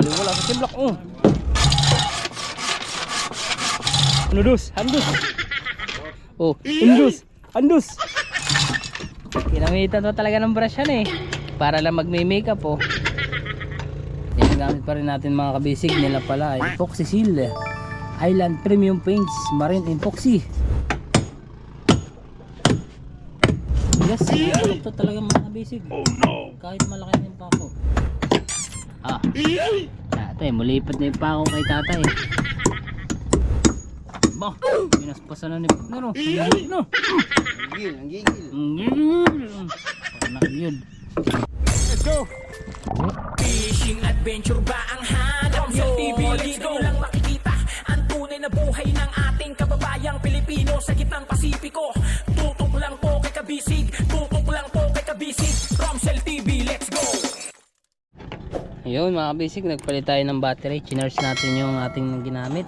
Baliwala sa timblak. Handus. Handus. Ginamitan pa talaga ng brush yan para lang magme-makeup Yan, gamit pa rin natin mga kabisig nila pala ay Epoxy Seal Island Premium Paints Marine Epoxy. Yes, ito talaga mga kabisig. Kahit malaki na yung pako. Tatay, mulipat na yung pako kay tatay. Bah, pinaspasan na ni partner Ang gigil. Yun. Let's go. Fishing adventure ba ang hanap sa TV? Dito lang makikita ang tunay na buhay ng ating kababayang Pilipino sa gitnang Pasipiko. Tutok lang po kay Kabisig, Romsel TV, let's go! Ayun mga kabisig, nagpalit tayo ng battery. Chinarge natin yung ating ginamit.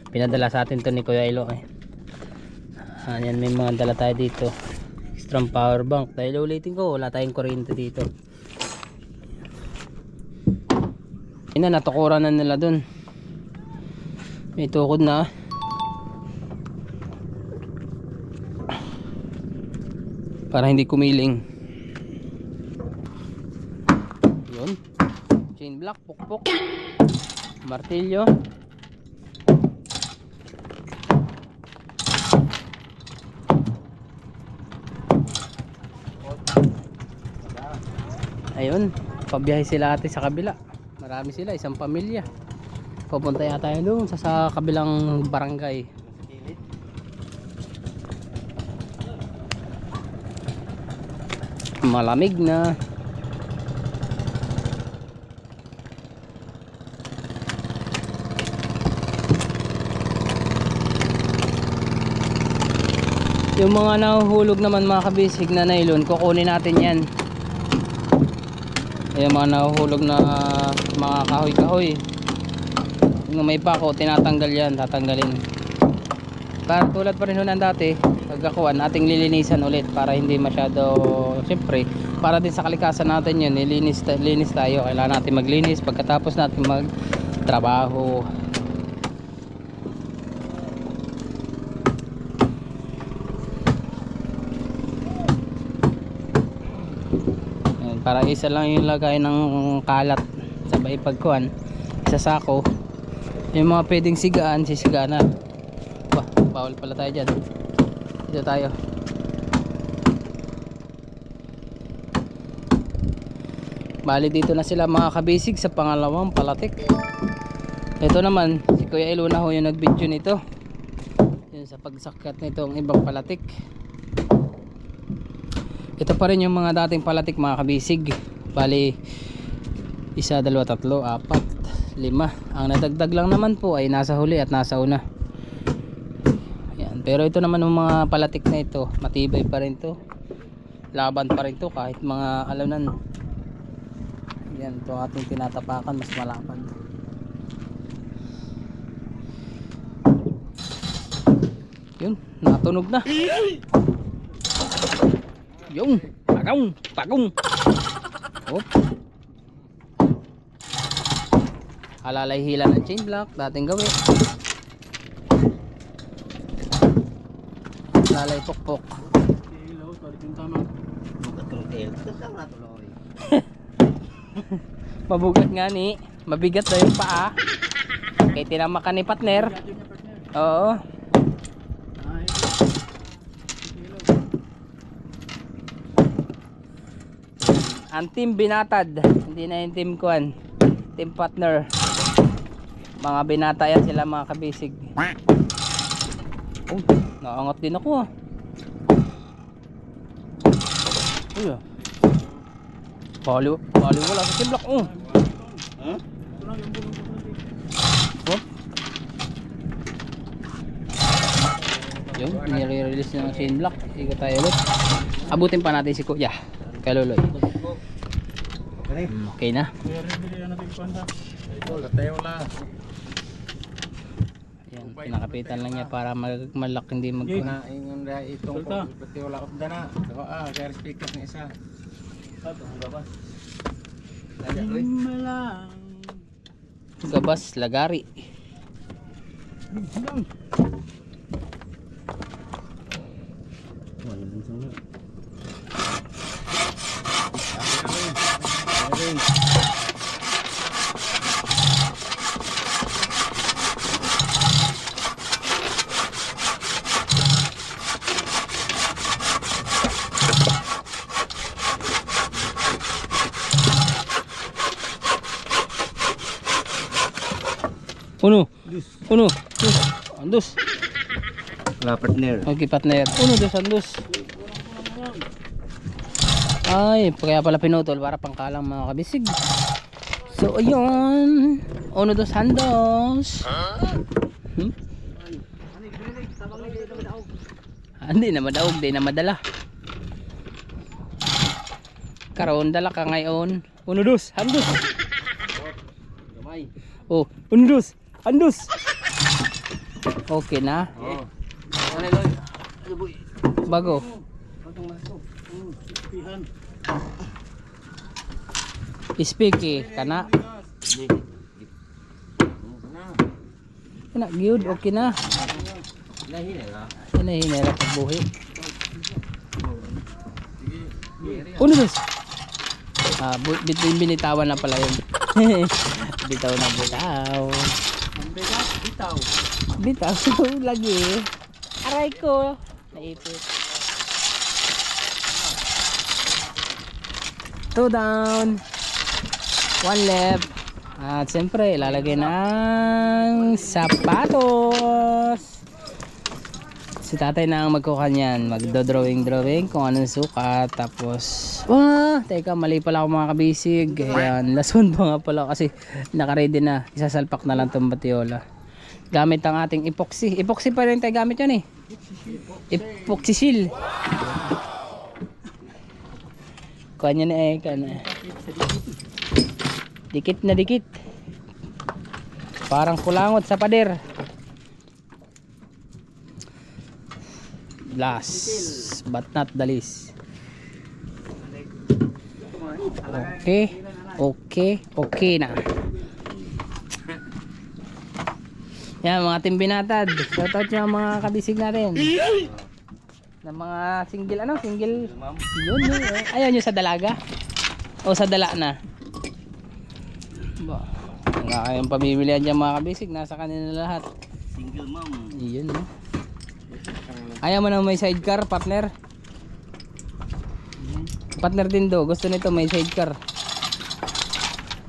Pinadala sa atin to ni Kuya Ilo Yan, may mga dala tayo dito. Extra power bank. Dahil ulitin ko, wala tayong kuryente dito. Ayun na, natukuran na nila dun. May tukod na. Para hindi kumiling. Yun. Chain block, pukpok. Martilyo. Ayun, pabiyahe sila ate sa kabila. Marami sila, isang pamilya. Pupunta yata tayo doon sa kabilang barangay. Malamig na. Yung mga nahuhulog naman mga kabisig na nylon, kukunin natin yan. Yung mga nahuhulog na mga kahoy-kahoy, yung may pako, tinatanggal yan, tatanggalin. Para tulad pa rin ng dati, pagkakuan, ating lilinisan ulit para hindi masyado, siyempre, para din sa kalikasan natin yun, linis tayo. Kailangan natin maglinis pagkatapos natin magtrabaho. Para isa lang yung lagay ng kalat sabay pagkuhan sa sako. Yung mga pwedeng sigaan, sisigaan na. Bawal pala tayo dyan. Dito tayo. Bali dito na sila mga kabisig sa pangalawang palatik. Ito naman si Kuya Iluna ho yung nag video nito, yun sa pagsakyat nitong ibang palatik. Ito pa rin yung mga dating palatik mga kabisig. Bali 1, 2, 3, 4, 5. Ang nadagdag lang naman po ay nasa huli at nasa una. Yan. Pero ito naman yung mga palatik na ito, matibay pa rin to. Laban pa rin to kahit mga alanan. Yan, ito ating tinatapakan, mas malapad. Yun, natunog na. Yung pagong. Hop. Alalay hila ng chain block, dating gawin. Alalay pokpok. Mabugat nga ni, mabigat daw yung paa. Kaya tinama ka ni partner. Oo. Ang team binatad, hindi na yung team kuan, team partner. Mga binata yan sila mga kabisig. Oh, naangat din ako Uy, bali wala sa chain block. Yung nire-release ng chain block. Ikot tayo ulit. Abutin pa natin si Kuya Kaluloy. Okay na. Yan, pinakapitan lang niya para malak hindi magkuna. Itong pati wala ko dana. Kaya speakers ng isa. Gabas, lagari. Uno. Uno. Andus. Wala partner. Okay, partner. Uno, dos, andus. Ay, kaya pala pinutol para pangkalang mga kabisig. So, ayun. Uno, dos, handos. Hindi na madaog, di na madala. Karoon, dala ka ngayon. Uno, dos, handos. Oh, uno, dos, handos. Okay na. Bago. Speaky kana. Kana gyud okay na. Hinahinera pagbuhi. Uno dos. Binitawan na pala yun. Bitaw na bitaw. Bitaw lagi. Aray ko. Naipit. 2 down. 1 left. At siyempre ilalagay ng sapatos. Si tatay na ang magkukanyan. Magdo-drawing kung anong sukat. Tapos teka, mali pala ako mga kabisig. Ayan, lason pa nga pala kasi nakaready na. Isasalpak na lang itong batiola. Gamit ang ating epoxy. Epoxy pa rin tayo gamit yan eh. Epoxy seal. Kuha niya na eh. Dikit na dikit. Parang kulangot sa pader. Last but not the least. Okay na. Yan mga team binatad. Shoutout nyo mga kabisig natin. Na mga single yun. Ayaw nyo sa dalaga? O sa dala na? Ba, nga kayong pamimilihan dyan mga kabisig. Nasa kanila lahat. Single mom. Yun no. Ayaw mo na may sidecar partner? Partner din do. Gusto nito may sidecar.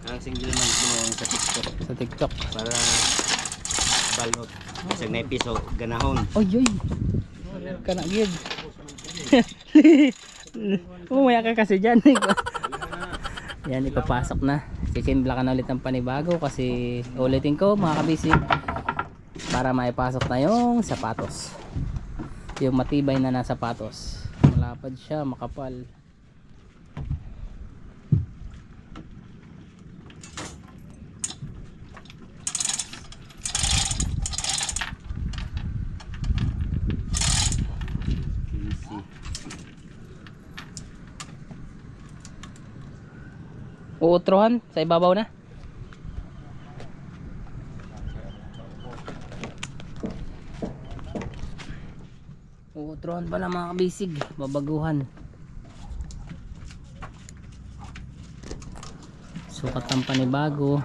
Ang single mom mo sa TikTok. Sa TikTok. Para balot. Kasi may piso ganahon. Oy. Kana gid. Umaya ka kasi dyan. Yan, ipapasok na. Kikimla ka na ulit ng panibago kasi ulitin ko mga kabisig para maipasok na yung sapatos. Yung matibay na nasa sapatos. Malapad siya, makapal. Uutrohan sa ibabaw na. Uutrohan pala mga kabisig. Babaguhan. Sukat ng panibago.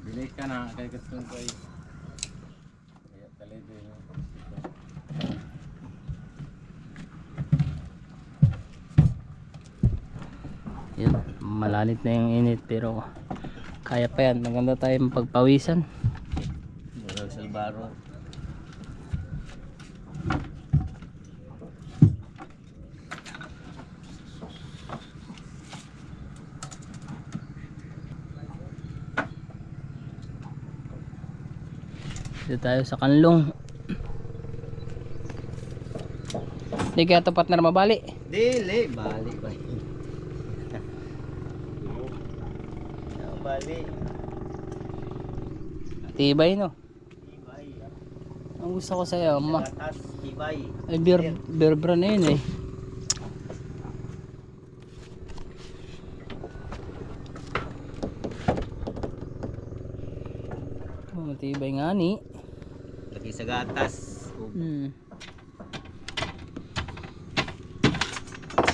Bilay ka na. Kaya gusto ko ay yun, malalit na yung init pero kaya pa yan. Maganda tayo pagpawisan. Salbaro. Dito tayo sa kanlong. Hindi kaya ito partner mabali. Dili, bali. Bali. Tibay no. Ang gusto ko sa'yo Tatas, tibay. ay beer brand na yun eh. Matibay nga ni. Lagi sa gatas. Hmm.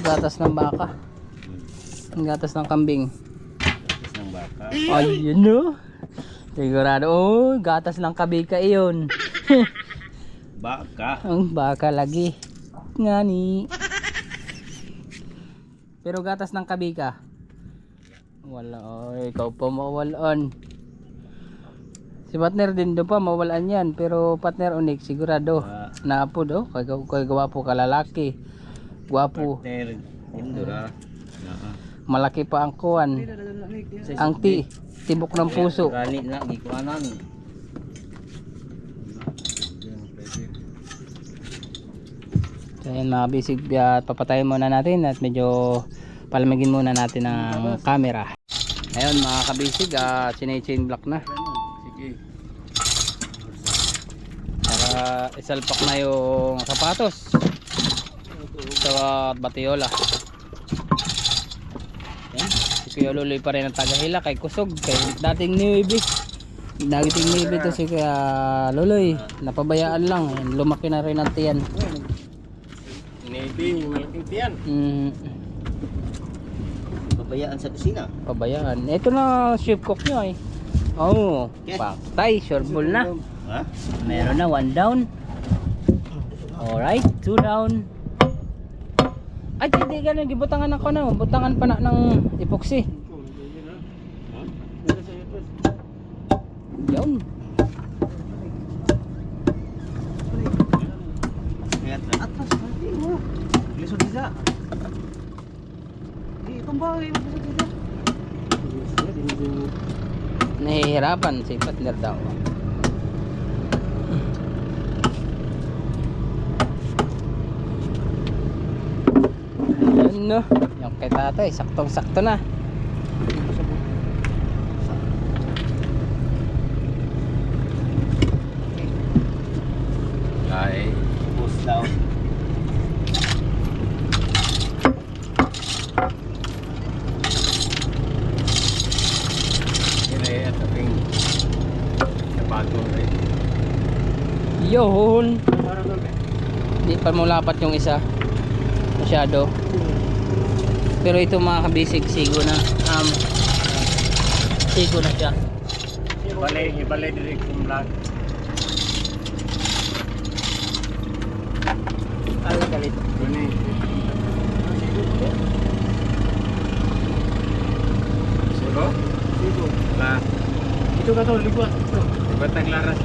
Gatas ng baka. Gatas ng kambing. Gatas ng baka. Ayun no. Sigurado. Oh, gatas ng kabika iyon. Baka. Ang baka lagi. Nga ni. Pero gatas ng kabika. Wala. Oh, ikaw pa mawalaan. Si partner din doon pa mawalaan yan. Pero partner unik sigurado. Naapod oh. Kay gwapo ka lalaki. Gwapo. Partner. Indura. Malaki pa ang kuwan. Ang tibok ng puso. Gani na. Gikuanan. So yan mga bisig, papatayin muna natin at medyo palamigin muna natin ang camera. Ayun mga kabisig, chain block na. Para isalpak na yung sapatos sa batiola. Yan. Si Kuya Luloy pa rin ang tagahila kay Kusog, kay dating Navy. Dating Navy to si Kuya Luloy. Napabayaan lang, lumaki na rin ang tiyan. Navy, malaking tiyan. Pabayaan sa kusina. Pabayaan. Ito na chef cook nyo eh. Oh, paktay, sure ball na. Ha? Meron na 1 down. Alright, 2 down. Ay, hindi ka na, gibutangan ako na. Butangan pa na ng epoxy. Yun. Atas pati mo. Lisod dida. Di tumbay mo lisod dida. Nahihirapan si partner daw. Ayun no. Yung kay tatay, saktong sakto na. Ay, post daw. Kaya at ating napagong rin. Yun. Hindi pa mo lapat yung isa. Masyado. Pero ito mga kabisig, sigo na. Sigo na siya. Ibalay direct yung vlog. Ano galit? Gani. Sigo? Sigo. La. Ito ka to, ligwat. Ligwat ng laras.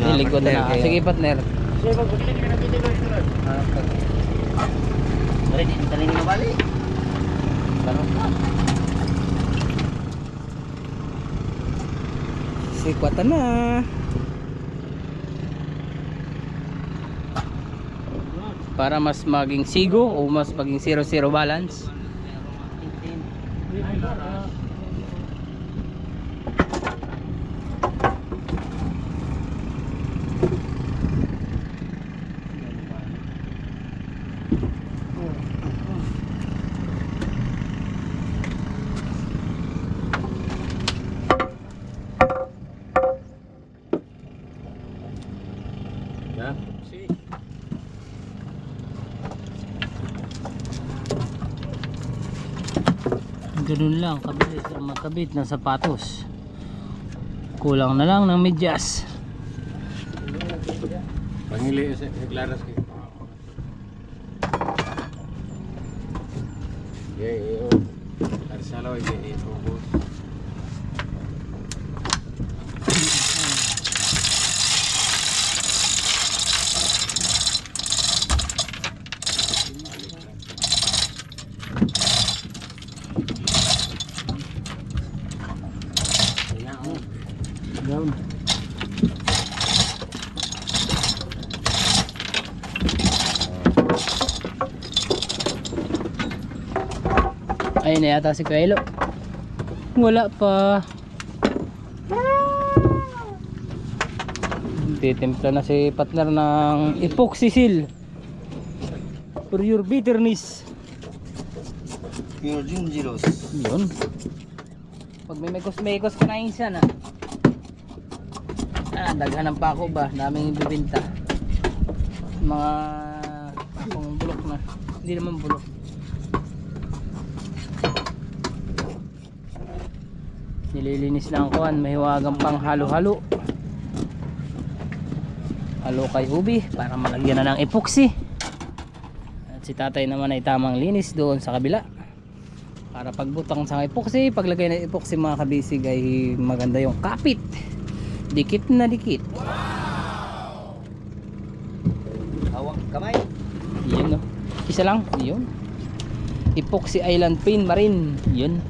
Niligod na. Sige partner. Siya ba bukili ka na video ito lang. Ready, taling na balik. Tanong ka. Sikwatan na. Para mas maging sigo o mas maging 0-0 balance. Ya, si. Ganun lang kabilis ang magkabit ng sapatos. Kulang na lang ng medyas. Pangili sa laras kay. Yeah, Arsalo ay focus. Down. Ayun na yata si Kuelo. Wala pa. Titimpla na si partner ng epoxy seal for your bitterness. Pure Jinjiros. Yun. Pag may mekos ka na isa na. Daghan ng pako ba? Daming ibibinta. Mga pakong bulok na. Hindi naman bulok. Nililinis na ang kuwan. Mahiwagang pang halo-halo. Halo kay ubi para malagyan na ng epoxy. At si tatay naman ay tamang linis doon sa kabila. Para pagbutang sa epoxy, paglagay ng epoxy mga kabisig ay maganda yung kapit. Dikit na dikit. Hawak kamay. Yun no. Isa lang. Yun. Epoxy Island Paint Marine. Yun.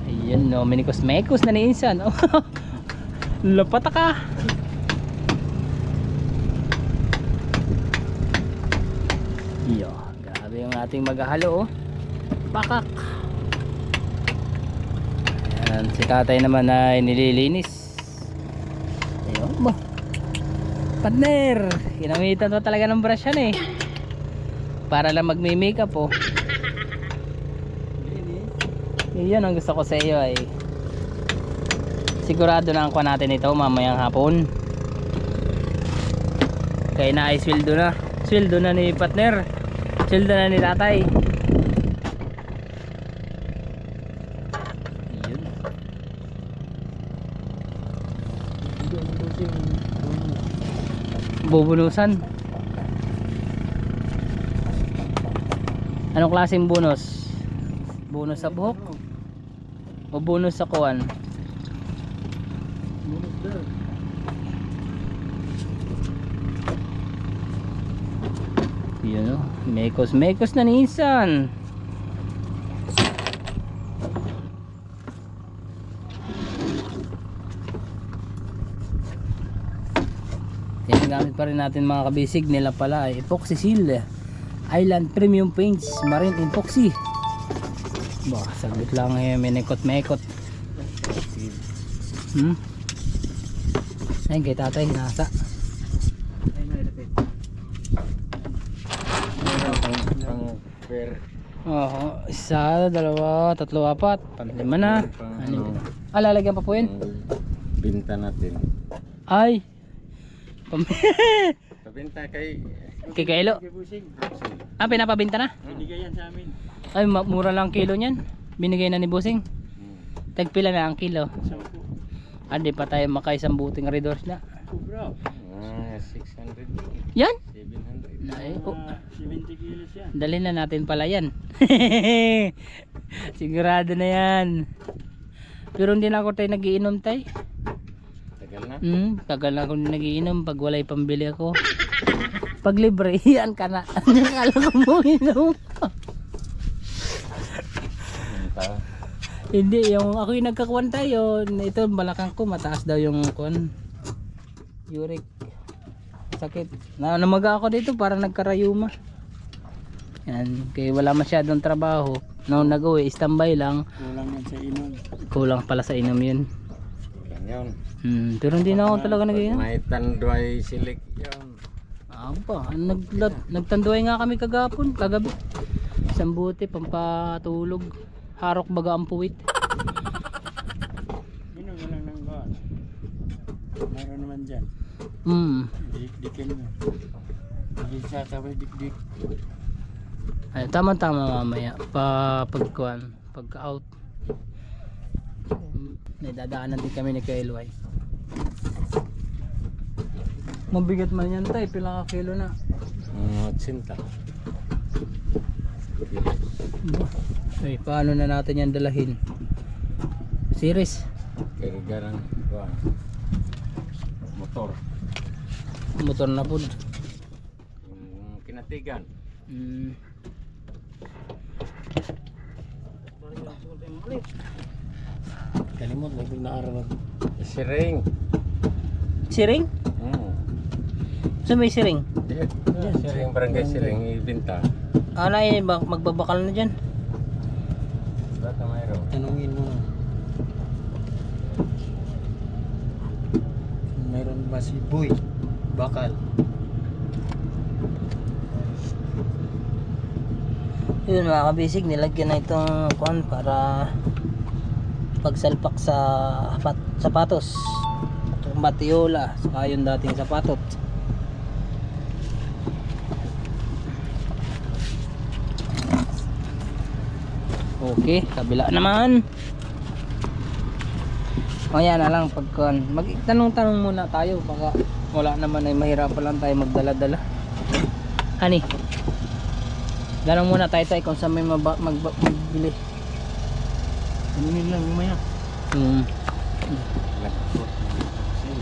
Ayan no. Minikos-mekos na ni Insan. Oh. Lapata ka. Yo. Grabe yung ating maghahalo. Oh. Pakak. Ayan. Si tatay naman ay nililinis. Ayun ba. Partner, ginamitan mo talaga ng brush yan eh. Para lang magme-makeup oh. Yan ang gusto ko sa iyo ay sigurado na ang kuha natin ito mamayang hapon. Kaya na ay sweldo na. Sweldo na ni partner. Sweldo na ni tatay. Yun. Bubunusan. Anong klaseng bonus? Bonus sa buhok? O bonus sa kuwan? Yun o. Mekos na ni Insan. Gamit pa rin natin mga kabisig nila pala ay epoxy seal Island Premium Paints Marine Epoxy. Bah, saglit lang eh, menikot-mekot. Ayun kay tatay nasa. Isa, dalawa, tatlo, apat, panlima na. Lalagyan pa po yun. Binta natin. Ay. Pabinta kay Kilo. Pinapabinta na? Binigay yan sa amin. Ay, mura lang kilo niyan. Binigay na ni Busing. Tagpila na ang kilo. 10. Hindi pa tayo makaisang buting redors na. Sobra. 600. Yan? 700. Ay, 70 kilos yan. dali na natin pala yan. Sigurado na yan. Pero hindi na ako tayo nagiinom tayo. Tagal na? Tagal na ako nagiinom pag walay pambili ako. Pag libre, yan ka na. Akala ko mo inom. Hindi, yung ako yung nagkakuan tayo. Ito, balakang ko, mataas daw yung kuan. Uric. Sakit. Namaga ako dito para nagkarayuma. Yan, kaya wala masyadong trabaho. Nung nag-uwi, standby lang. Kulang yan sa inom. Kulang pala sa inom yun. Yan. Pero hindi na ako talaga nag-inom. May tanduay silik yun. Apa, nagtanduay nga kami kagabi. Isang buti, pampatulog. Harok baga ang puwit. Inom mo lang ng gas. Meron naman dyan. Dik-dikin mo. Hindi sa tawag dik-dik. Ay, tama-tama mamaya. Pagkuhan, pag-out. May dadaanan din kami ni Kailway. Mabigat man yan tayo, pilang ka kilo na. 80. Ay, paano na natin yan dalahin? Series. Kaya motor. Motor na po. Yung kinatigan. Kalimot, may pinaaral. Siring. Siring? So may siring? Siring, barangay siring ibinta. Ay, magbabakal na dyan. Bata mayroon. Tanungin mo. Mayroon ba si Boy? Bakal. Yun mga kabisig, nilagyan na itong kuan para pagsalpak sa sapatos, batiola, saka yung dating sapatot. Okay, kabila naman. O yan na lang pagkan. Magtanong-tanong muna tayo baka wala naman ay mahirapan lang tayo magdala-dala. Hani. Ganun muna tayo kung saan may magbili. Ano lang umaya.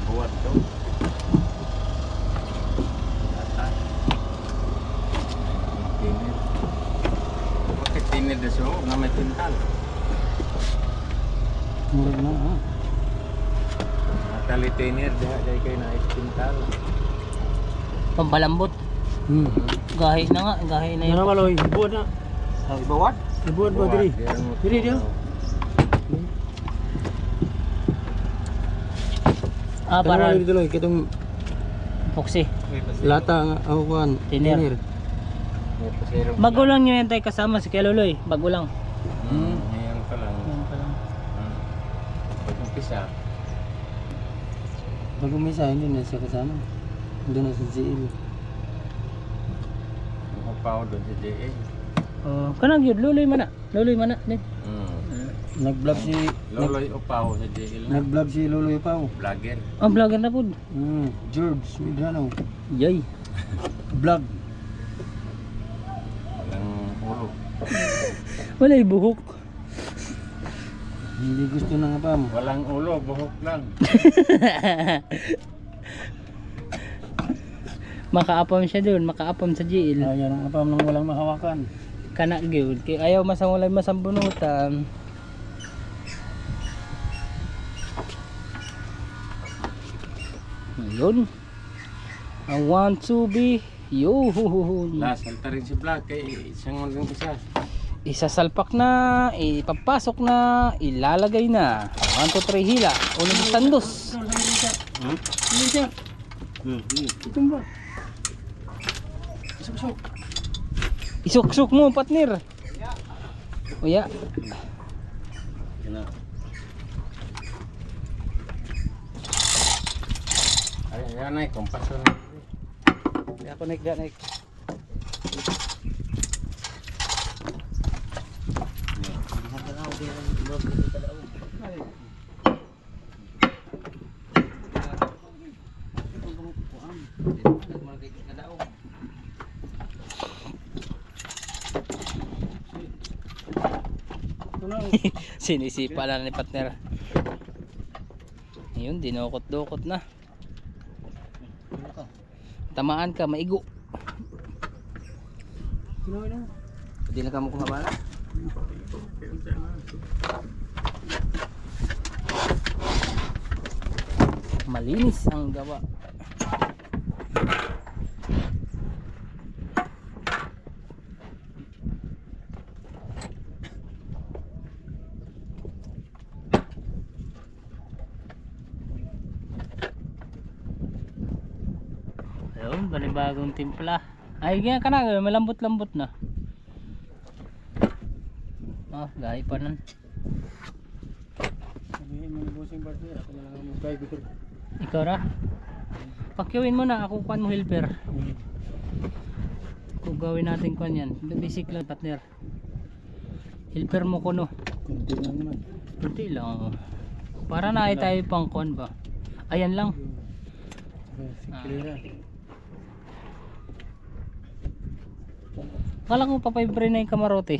Buwan to. Tinid. Bakit tinid na siya? Na may tintal. Murag na ha. Natali tinid. Dahil kayo na tintal. Pampalambot. Gahi na nga, gahi na Ano yun. maloy, buwan na. Sa bawat? Buwan ba diri? Diri dia. Para dito loy kitong foxy. lata nga awan. Tiner. Bago lang nyo yan tayo kasama si Keluloy. Bago lang. Ngayon pa lang. Yan pa lang. Pag-umpisa. Bago may sa hindi na siya kasama. Doon na sa JL. Upaw doon sa JA. Kanang yun, luloy mana. Luloy mana. Din. Nag-vlog si Loloy upaw sa JA lang. nag-vlog si Lolo Ipaw. Vlogger. Vlogger na po. George Medrano. Yay. Vlog. Walang ulo. Wala yung buhok. Hindi gusto ng apam. Walang ulo, buhok lang. Makaapam siya doon. Makaapam sa GL. Ayan ang apam nang walang mahawakan. Kana gyud kay ayaw masawalay masambunutan. Ayun. I want to be you. Last, salta rin si Vlog kay isang hanggang isa. Isasalpak na, ipapasok na, ilalagay na. 1, 2, 3 hila. Unang sandos. Itong ba? Isuk-suk mo, partner. Uya. Ayan ay, kompasyon. Kaya ako naik naik. Sinisipa na ni partner. Ayun, dinukot-dukot na. Tamaan ka, maigo. Hindi na ka mo kumabala. Malinis ang gawa. Ayun, panibagong timpla. Ay, ganyan ka na, malambot-lambot na. Gahi pa nun. Ikaw ra? Pakyawin mo na, ako kuhan mo helper. Kung gawin natin kuhan yan, basic lang partner. Helper mo kuno. Kunti lang naman. Kunti lang. Para na ay tayo pang kuhan ba? Ayan lang. Kala ko papibre na yung kamarote.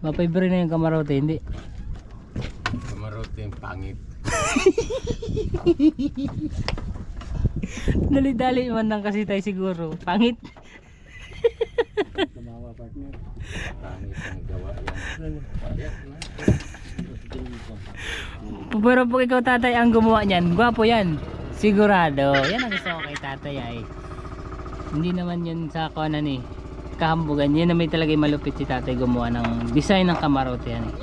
Papibre na yung kamarote, hindi. Kamarote yung pangit. Dali-dali man lang kasi tayo siguro. Pangit. Tumawa partner. Pangit ang gawa yan. Pero pag ikaw tatay ang gumawa niyan, gwapo yan. Sigurado. Yan ang gusto ko kay tatay ay. Hindi naman yan sa kanan eh. Kahambugan. Yan na may talaga malupit si tatay gumawa ng design ng kamarote yan eh.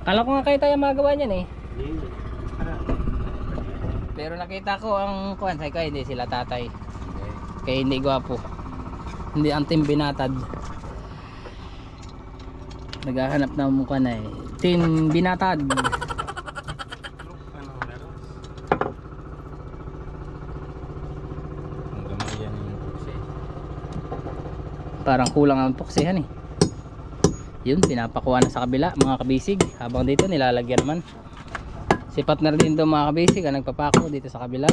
Kala ko nga kayo tayo magawa niyan eh. Pero nakita ko ang kuwan sa kay hindi sila tatay. Kaya hindi gwapo. Hindi ang team binatad. Naghahanap na mukha na eh. Team Binatad. Ang gamay yan yung puksi. Parang kulang ang puksihan eh. Yun, pinapakuha na sa kabila mga kabisig. Habang dito nilalagyan naman. Si partner din to mga kabisig ang nagpapako dito sa kabila.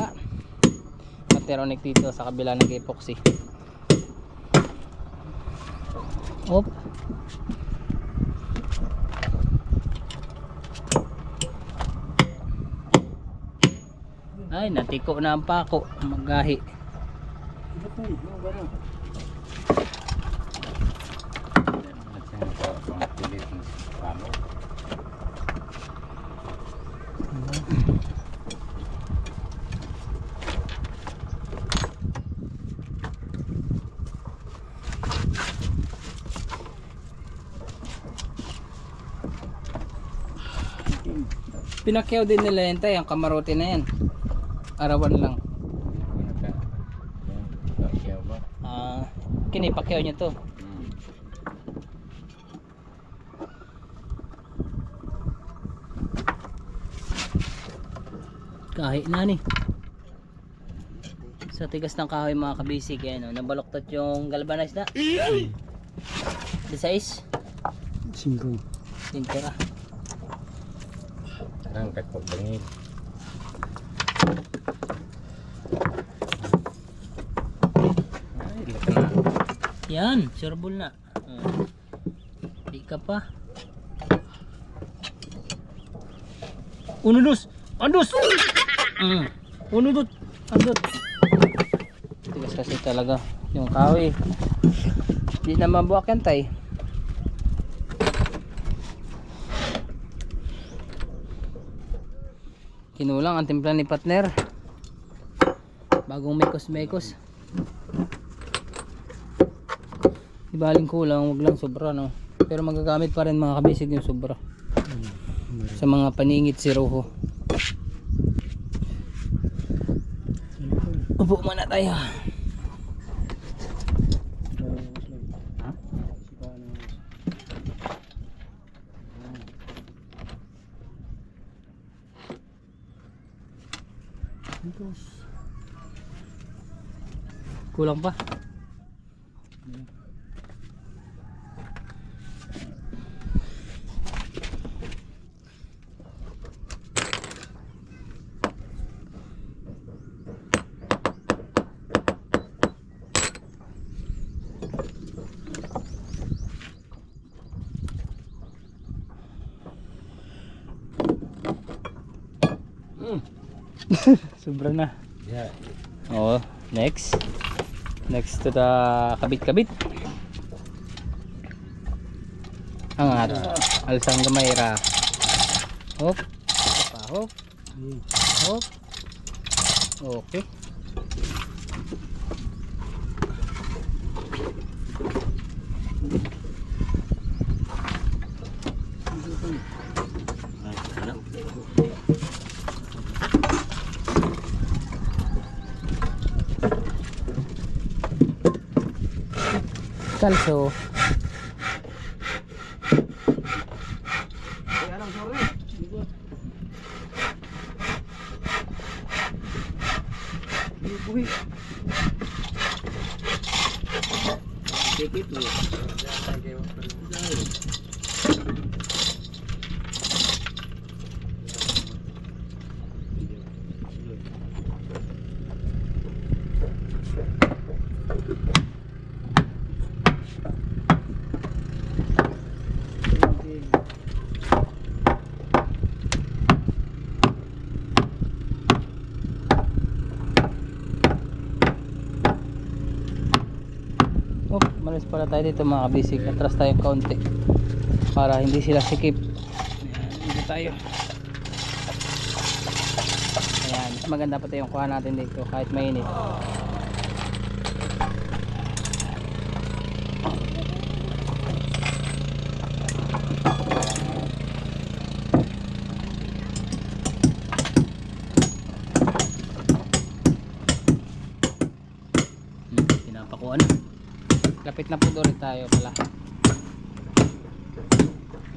Pateronik dito sa kabila nag-epoxy. Op. Ay, natiko na ang pako. Magahi. Ito po eh, yung gano'n. At yung pangpilit ng pamo. Pinakyaw din nila yan tayo, ang kamarote na yan. Arawan lang. Pakyaw ba? Kinipakyaw niya to. Kahit na ni. Sa tigas ng kahoy mga kabisig, no, nabaloktot yung galvanized na. The size? 5. Singkira. Angkat po bangin. Ay, laki na. Yan, sureball na. Di ka pa. Unudus! Andus! Unudut! Andut! Tigas kasi talaga yung kahoy. Di na mabuwak yan tay. Kinulang ang timpla ni partner. Bagong mekos-mekos. Ibaling kulang, wag lang sobra no. Pero magagamit pa rin mga kabisig yung sobra. Sa mga paningit si Roho. Upo muna tayo. Ha? Kulang pa. Sobra na. Yeah. Oh, next to the kabit-kabit. Ang alsang gamayra. Hop. Pa hop. Hop. Okay. Kalso. Oh, malis pala tayo dito mga kabisig. Atras tayo kaunti para hindi sila sikip. Ayan, dito tayo. Ayan, mas maganda pa tayong kuha natin dito kahit mainit. Pinapakuha na. Lapit na po ulit tayo pala.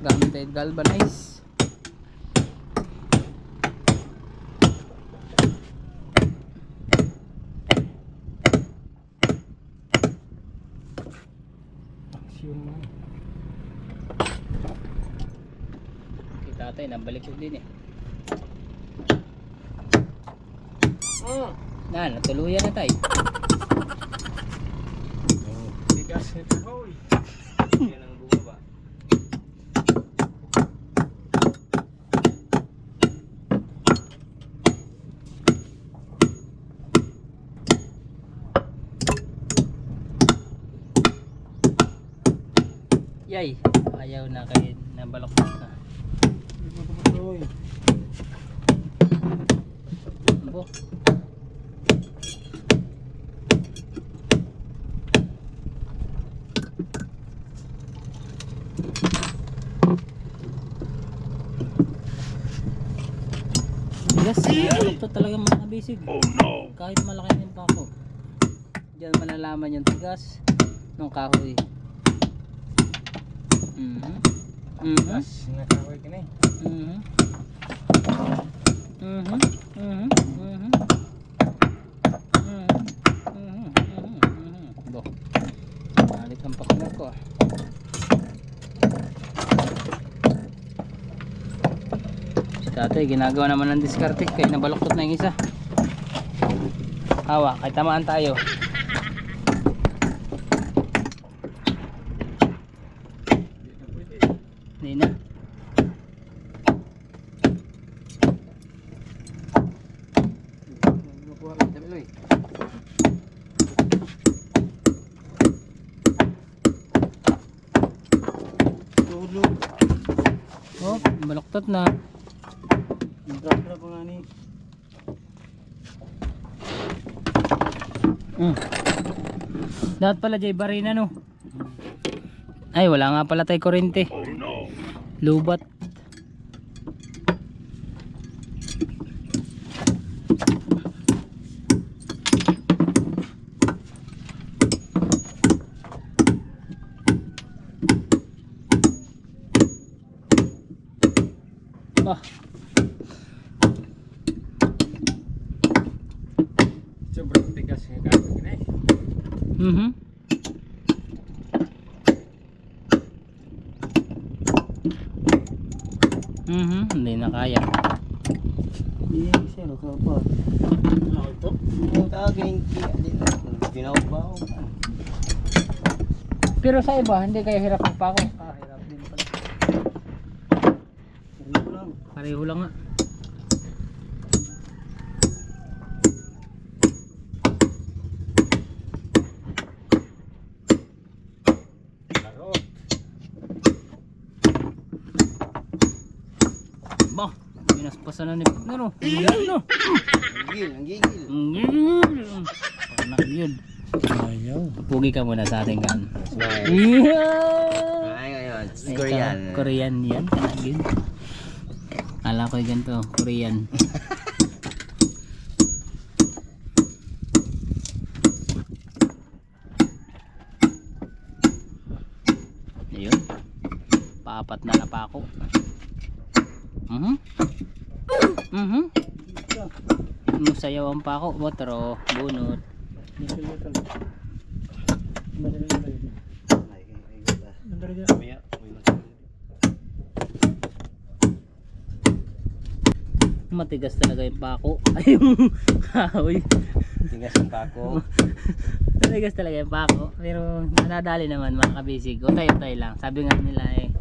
gamit ay galvanize. Kita tayo nabalik ko din eh. Natuluyan na tayo. Tigas ito hoy. Yan ang bumaba. Yay! Ayaw na kayo, nabaloktot na. Hoy. Bo. Yes, ito talaga mga basic. Oh no! Kahit malaki yung pako. Diyan malalaman yung tigas ng kahoy. Mas nakakoy ka na eh. Bo. Balik ang pakmer ko. Si tatay ginagawa naman ng diskarte kaya nabaloktot na yung isa. Hawa, kahit tamaan tayo. Hindi na. Oh, baloktot na. Nagdra ko nga ni. Dapat pala Jay Barina no. Ay wala nga pala tayo kurente. Lubat. Ah. Sobrang tigas yung kakoy ka na eh. Hindi na kaya. Iya, siya ka pa. Ano ito? Yung tagay din. Binaw-baw. Pero sa iba hindi kayo hirap magpako. Hirap din pala. Pareho lang nga. Larot. Ba, pinaspasan na ni partner oh. Ang no. Ang gigil. Anak yun. Ayaw. Pugi ka muna sa ating kan. Ay, ngayon. Korean. Korean yan. Kanagin. Ala ko yung ganito. Korean. Ayun. Paapat na pa ako. Musayaw ang pako. Botro. Bunot. Matigas talaga yung pako. Ay yung kahoy. Tigas ang pako. Matigas talaga yung pako. Pero nadali naman mga kabisig. Utay-utay lang. Sabi nga nila eh.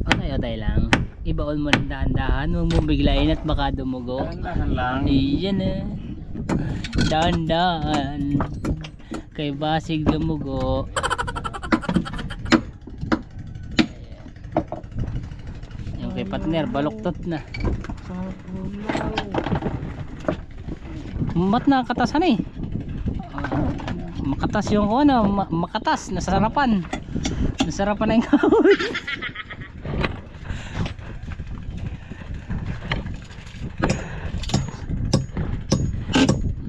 Utay-utay lang. Ibaon mo ng dahan-dahan. Huwag mong biglayin at baka dumugo. Dahan lang. Iyan eh. Dahan-dahan. Kay basig dumugo. Yung kay partner baloktot na. Ba't nakakatasan eh? Makatas yung ano, makatas, nasarapan. Nasarapan na yung kahoy.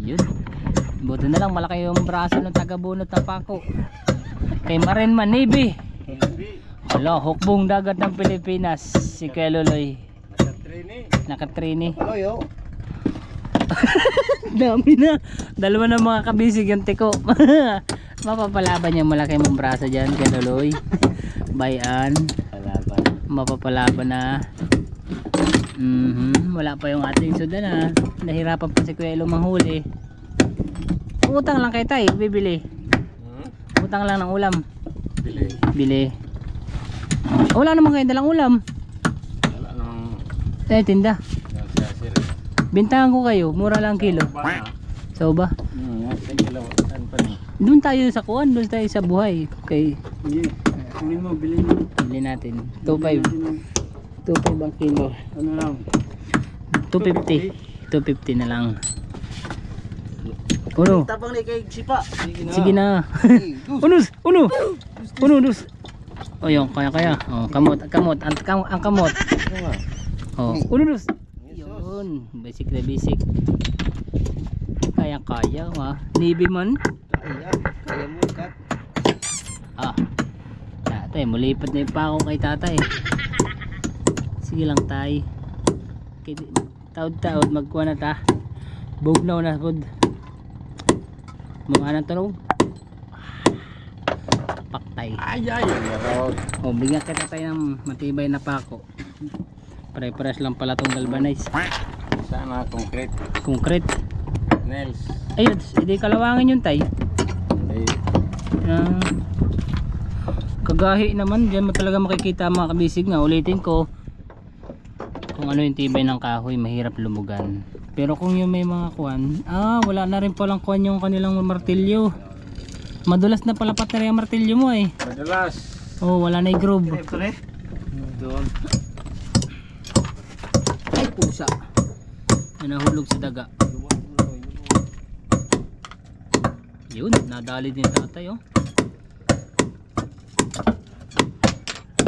Yun. Buti na lang malaki yung braso ng taga-bunot ng pako. Kay Marin Manibi. Wala, hukbong dagat ng Pilipinas. Si Kuya Luloy. Naka-trainee. Nakatrini. Loyo. Dami na. Dalawa na mga kabisig yung tiko. Mapapalaban yung malaki mong braso dyan, Kuya Luloy. Bayan. Palaban. Mapapalaban na. Wala pa yung ating sudan na. Nahirapan pa si Kuya Elo manghuli. Utang lang kay tay, bibili. Utang lang ng ulam. Bili. Bili. Wala naman kayo dalang ulam. Wala nang Tinda. nagsasir. Bintahan ko kayo, mura lang kilo. Bana. So ba? Sige lang. Saan pa ni? Doon tayo sa kuwan, doon tayo sa buhay. Okay, Sige. Kunin mo, bilhin mo. bili natin. 2.5. 2.5 ang kilo. Ano lang? 250. 250 na lang. Uno. Tapang ni kay Sipa. Sige na. Unus, uno. Uno, dus. O yung kaya. Oh, kamot. Ang kamot. Oh, uno, dus. Yun, basic na basic. Kaya, ha. Navy man. Kaya mo kat. Tatay, mulipat na yung pako kay tatay. Sige lang tay. Taod magkuha na ta. Bugnaw na pod. Mga anong tunog. Paktay. Ay. O, bigyan kita tayo ng matibay na pako. Pare-pares lang pala itong galvanize. Sana concrete. Concrete. Nails. Ayun, hindi kalawangin yun tay. Ay. Kagahi naman, dyan mo talaga makikita mga kabisig nga. Ulitin ko, kung ano yung tibay ng kahoy, mahirap lumugan. Pero kung yung may mga kuwan, wala na rin palang kuwan yung kanilang martilyo. Madulas na palapat na rin ang martilyo mo eh. Madalas. Wala na yung groove. Doon. Ay pusa, nahulog sa daga. Yun, nadali din tatay oh.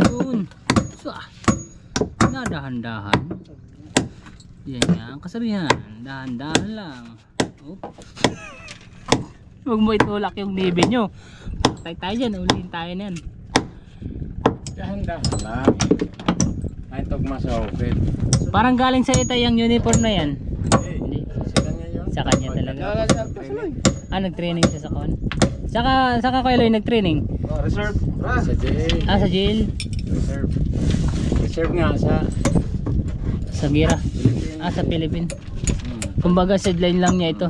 Yun. Nadahan-dahan. Yan nga ang kasabihan. Dahan-dahan lang. Huwag mo itulak yung nibi nyo. Patay tayo dyan. Ulihin tayo na yan. Dahan-dahan lang. Ay, tugma sa ofit. Parang galing sa itay yung uniform na yan. Hindi. Sa kanya yun. Sa kanya talaga. Nag-training siya sa kon. Saka ko Eloy nag-training. Reserve. Sa jail. Sa jail. Reserve. Reserve nga Sa Gira. Sa Philippines. Kumbaga sideline lang niya ito.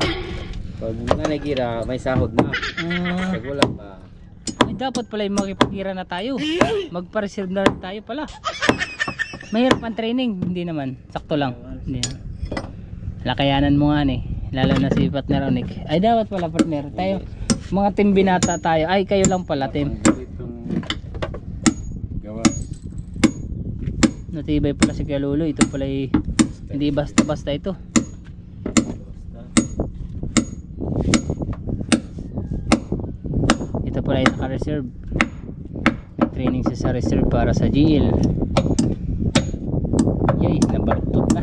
Pag nagira, may sahod na. Pag wala pa. Ay, dapat pala yung makipag-gira na tayo. Magpa-reserve na rin tayo pala. Mahirap ang training. Hindi naman. Sakto lang. Hindi naman. Lakayanan mo nga lalo na si partner Onik. Ay dapat pala partner tayo. Mga team binata tayo. Ay kayo lang pala team. Gawas. Natibay pala si Kuya Lolo. Ito pala hindi basta-basta ito. Ito pala yung naka-reserve. Training siya sa reserve para sa GL. Yay, nabaluktot na.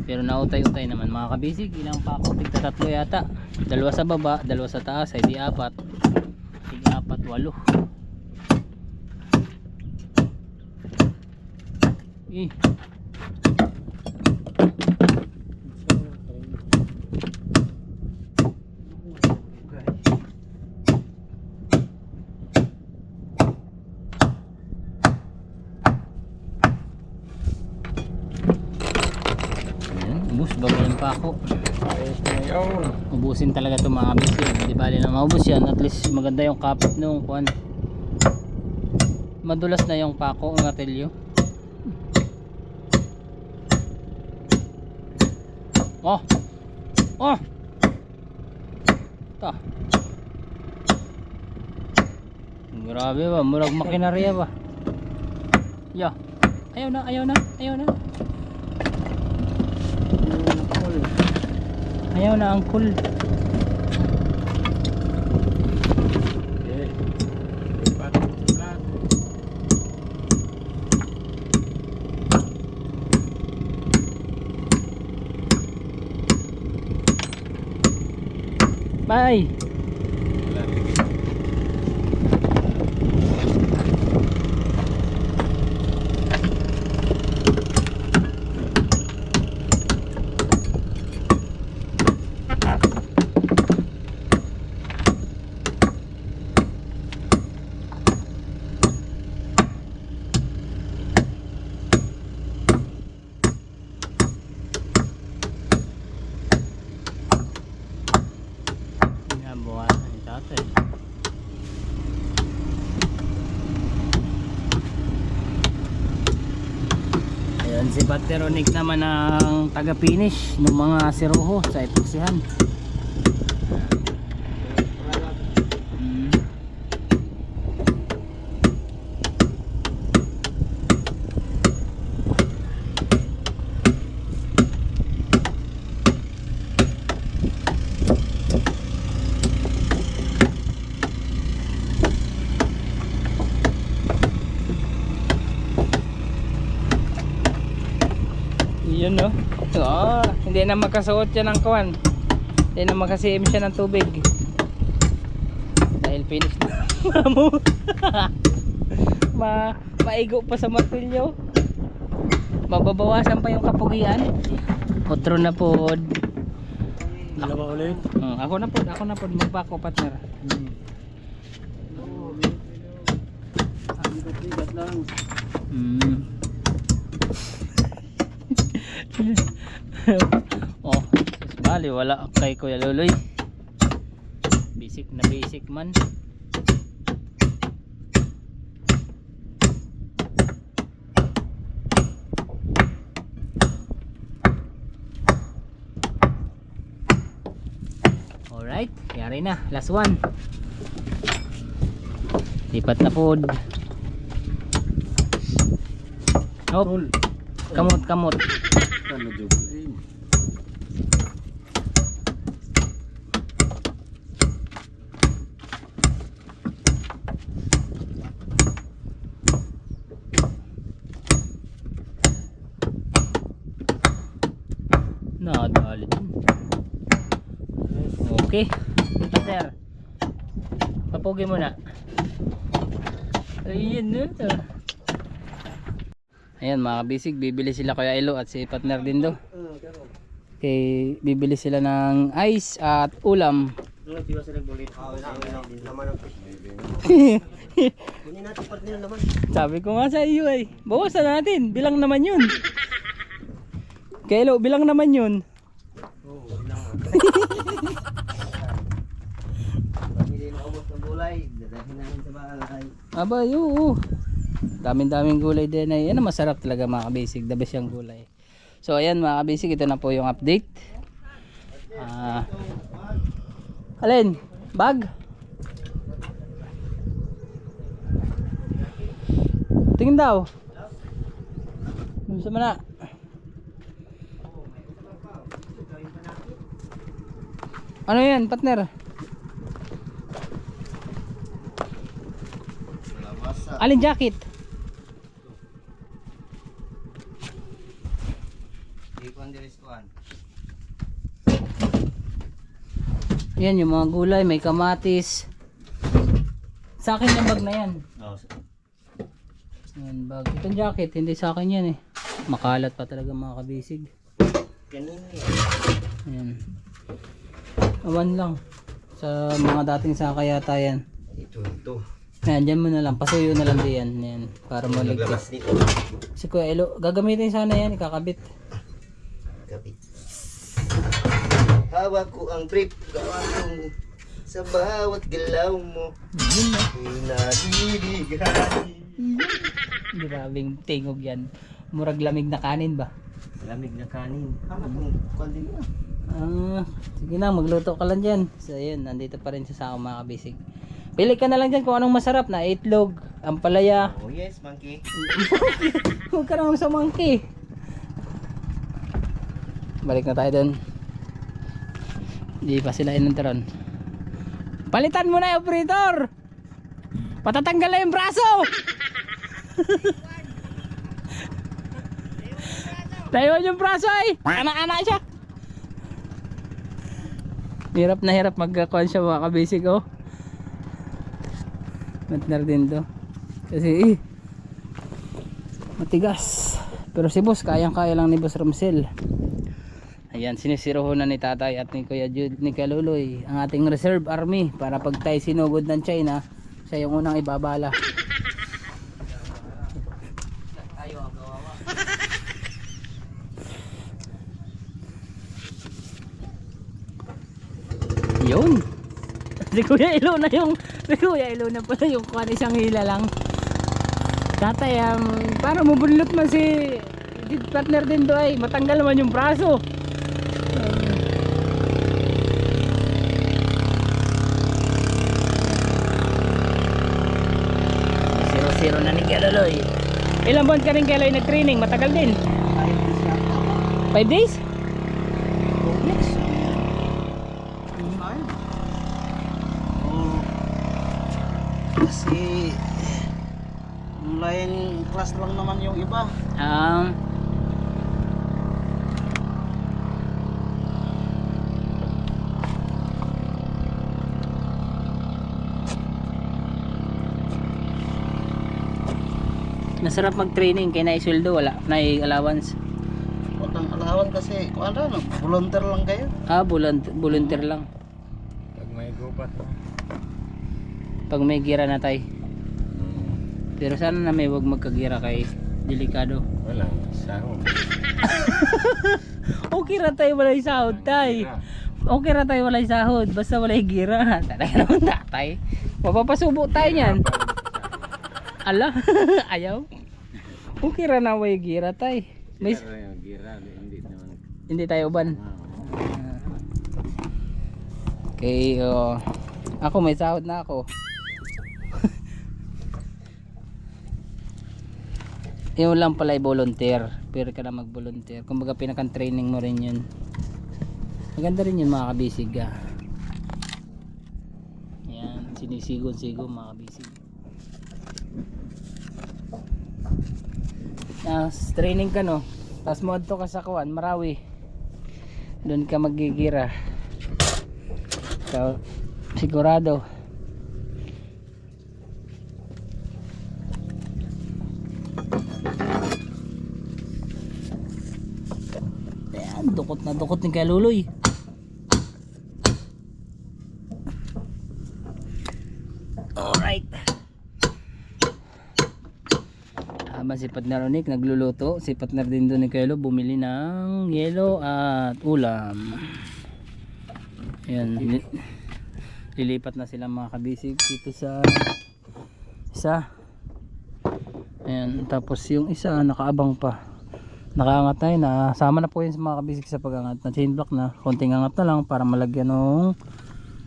Pero nautay-utay naman mga kabisig. Ilang pa ako? Tigta 3 yata. 2 sa baba, 2 sa taas, ay di 4. Tig 4, 8. Ubus, babayan pa ako. Ayos na yun. Ubusin talaga itong mga kabisig. Hindi bali na maubos yan. At least maganda yung kapit nung kuwan. Madulas na yung pako, ang martilyo. Oh! Ta. Grabe ba, murag makinarya ba. Ya. Ayaw na. Ayaw na ang cool. Bye. Babawasan ni tatay. Ayun si Pateronic naman ang taga-finish ng mga siroho sa epoksihan. Yun no. Hindi na makasuot siya ng kuwan. Hindi na makasiim siya ng tubig. Dahil finish na. Maigo pa sa martilyo. Mababawasan pa yung kapugian. Otro na po. Dalawa ulit. Ako na po magpako partner. Bigat lang. Oh, bali wala kay Kuya Luloy. Basic na basic man. Alright, yari na, last one. Lipat na po. Hop. Kamot. Ano job? Nadali din. Okay. Pater. Papugi mo na. Ayun na. Ayan mga kabisig, bibili sila Kuya Elo at si partner din do. Okay, bibili sila ng ice at ulam. Sabi ko nga sa iyo ay, bawasan natin, bilang naman yun. Kuya Elo, bilang naman yun. Aba, yoo. Daming gulay din ay. Yan ang masarap talaga mga kabisig. The best yung gulay. So ayan mga kabisig, ito na po yung update. Alin? Bag? Tingin daw. Gusto mo na. Ano yan partner? Alin jacket? Yan yung mga gulay, may kamatis. Sa akin yung bag na yan. Yan bag. Itong jacket, hindi sa akin yan eh. Makalat pa talaga mga kabisig. Yan. Awan lang. Sa mga dating saka yata yan. Ito. Ayan, dyan mo na lang. Pasuyo na lang diyan. Yan. Para maligtas. Si Kuya Elo, gagamitin sana yan. Ikakabit. Hawak ko ang brief, gawa kong sa bawat galaw mo. Pinadidigan. Grabing tingog yan. Murag lamig na kanin ba? Lamig na kanin. Hawak kong kandil mo. Sige na, magluto ka lang dyan. So yun, nandito pa rin sa ako mga kabisig. Pili ka na lang dyan kung anong masarap na itlog, ampalaya. Oh yes, monkey. Huwag ka naman sa monkey. Balik na tayo dun. Hindi pa sila inuntaron. Palitan mo na yung operator. Patatanggal na yung braso. Taiwan yung braso ay. Anak-anak siya. Hirap na hirap magkakuan siya mga kabisig oh. Partner din to. Kasi matigas. Pero si boss kayang-kaya lang ni Boss Ramsel. Ayan, sinisiroho na ni tatay at ni Kuya Jude, ni Kuya Luloy ang ating reserve army para pag tayo sinugod ng China, siya yung unang ibabala. Yun. Si Kuya Ilona pala yung kuhan, isang hila lang. Tatay, para mabunlot man si partner din do ay matanggal man yung braso. Zero na ni Keloy. Ilang buwan ka rin Keloy nag-training? Matagal din. 5 days? 2 weeks. Kasi online class lang naman yung iba. Masarap mag-training kaya naisweldo, wala allowance. Walang alawan kasi kung ano, volunteer lang kayo. Volunteer lang. Pag may gubat. Pag may gira na tay. Pero sana na may wag magkagira kay delikado. Walang sahod. Okay ra tayo walay sahod tay. Okay ra tayo walay sahod basta walay gira. Talaga naman tatay. Mapapasubo tayo niyan. Ala, ayaw. Okay ra na way gira tay. May Gira, hindi naman. hindi tayo uban. Okay, ako may sahod na ako. Yung lang pala ay volunteer. Pero ka na mag-volunteer. Kumbaga pinakang training mo rin yun. Maganda rin yun mga kabisig. Yan, sinisigon-sigo mga kabisig. Training ka no. Tapos mo adto ka sa kuwan, Marawi. Doon ka magigira. So, sigurado. Ayan, dukot na dukot ni Kaluloy. Alright. Si partner Onik nagluluto, si partner din doon ni Kelo bumili ng yelo at ulam. Ayan, lilipat na sila mga kabisig dito sa isa. Ayan, tapos yung isa nakaabang pa, nakaangat tayo na, sama na po yun sa mga kabisig sa pagangat na chain block na, konting angat na lang para malagyan ng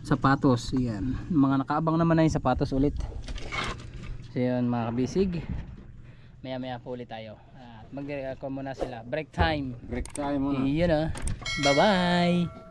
sapatos. Ayan, mga nakaabang naman na yung sapatos ulit. So yun mga kabisig, maya po ulit tayo. Mag-record muna sila. Break time. Break time muna. Yun bye bye.